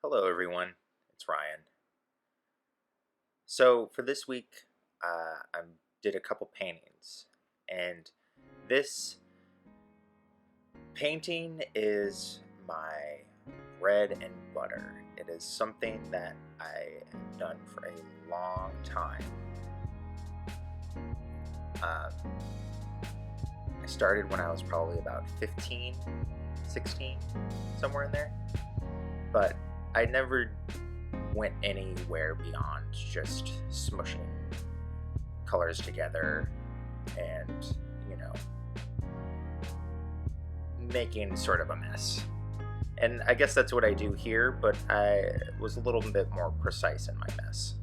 Hello everyone, it's Ryan. So for this week, I did a couple paintings, and this painting is my bread and butter. It is something that I have done for a long time. I started when I was probably about 15, 16, somewhere in there, but I never went anywhere beyond just smushing colors together and, making sort of a mess. And I guess that's what I do here, but I was a little bit more precise in my mess.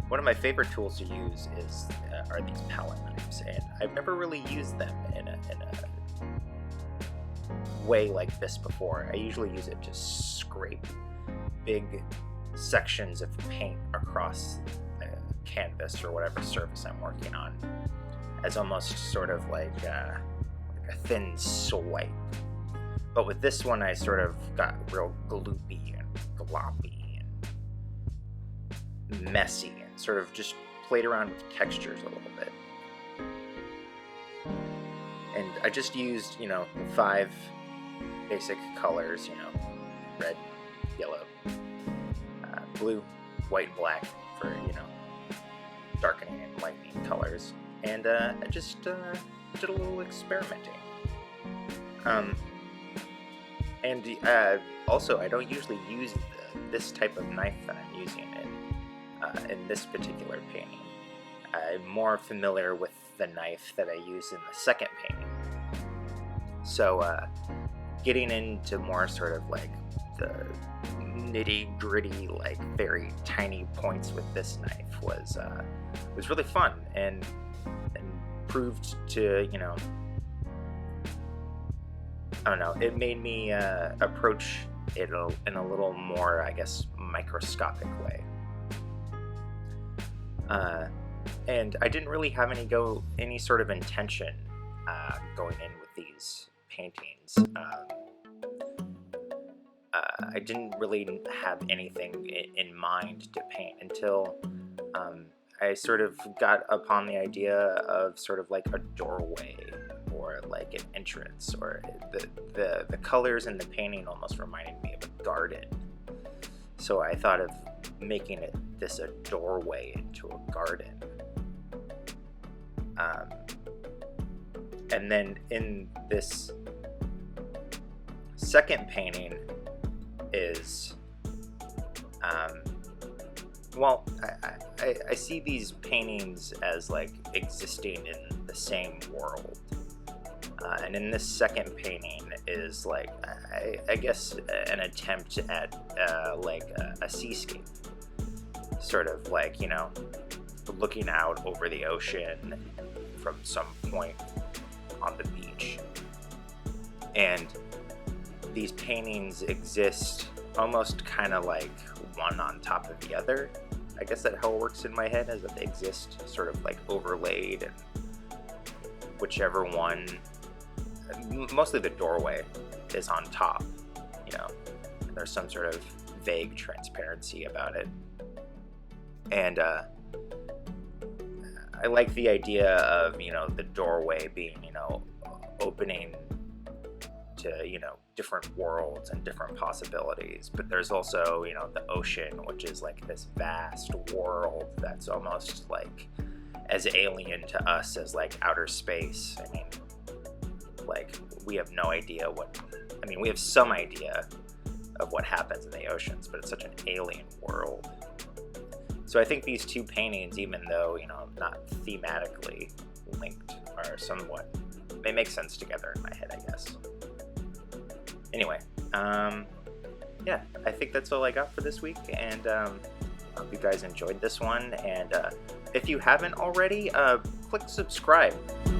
One of my favorite tools to use are these palette knives, and I've never really used them in a way like this before. I usually use it to scrape big sections of paint across a canvas or whatever surface I'm working on, as almost sort of like a thin swipe. But with this one, I sort of got real gloopy and gloppy and messy and sort of just played around with textures a little bit. And I just used, the 5 basic colors, red, yellow, blue, white, and black for, darkening and lightening colors. And I just did a little experimenting. Also, I don't usually use this type of knife that I'm using in this particular painting. I'm more familiar with the knife that I use in the second painting. So, getting into more sort of like the nitty-gritty, like very tiny points with this knife was really fun and proved to, I don't know, it made me approach it in a little more, I guess, microscopic way. And I didn't really have any sort of intention going in with these paintings. I didn't really have anything in mind to paint until I sort of got upon the idea of sort of like a doorway or like an entrance, or the colors in the painting almost reminded me of a garden. So I thought of making this a doorway into a garden. And then in this second painting is, I see these paintings as like existing in the same world. And in this second painting is like, I guess, an attempt at like a seascape. Sort of like, looking out over the ocean from some point on the beach. And these paintings exist almost kind of like one on top of the other. I guess that's how it works in my head, is that they exist sort of like overlaid, and whichever one, mostly the doorway, is on top, and there's some sort of vague transparency about it. And I like the idea of, the doorway being, opening to, different worlds and different possibilities. But there's also, the ocean, which is like this vast world that's almost like as alien to us as like outer space. I mean, like, we have no idea we have some idea of what happens in the oceans, but it's such an alien world. So I think these two paintings, even though, not thematically linked, are somewhat, they make sense together in my head, I guess. Anyway, yeah, I think that's all I got for this week, and hope you guys enjoyed this one. And if you haven't already, click subscribe.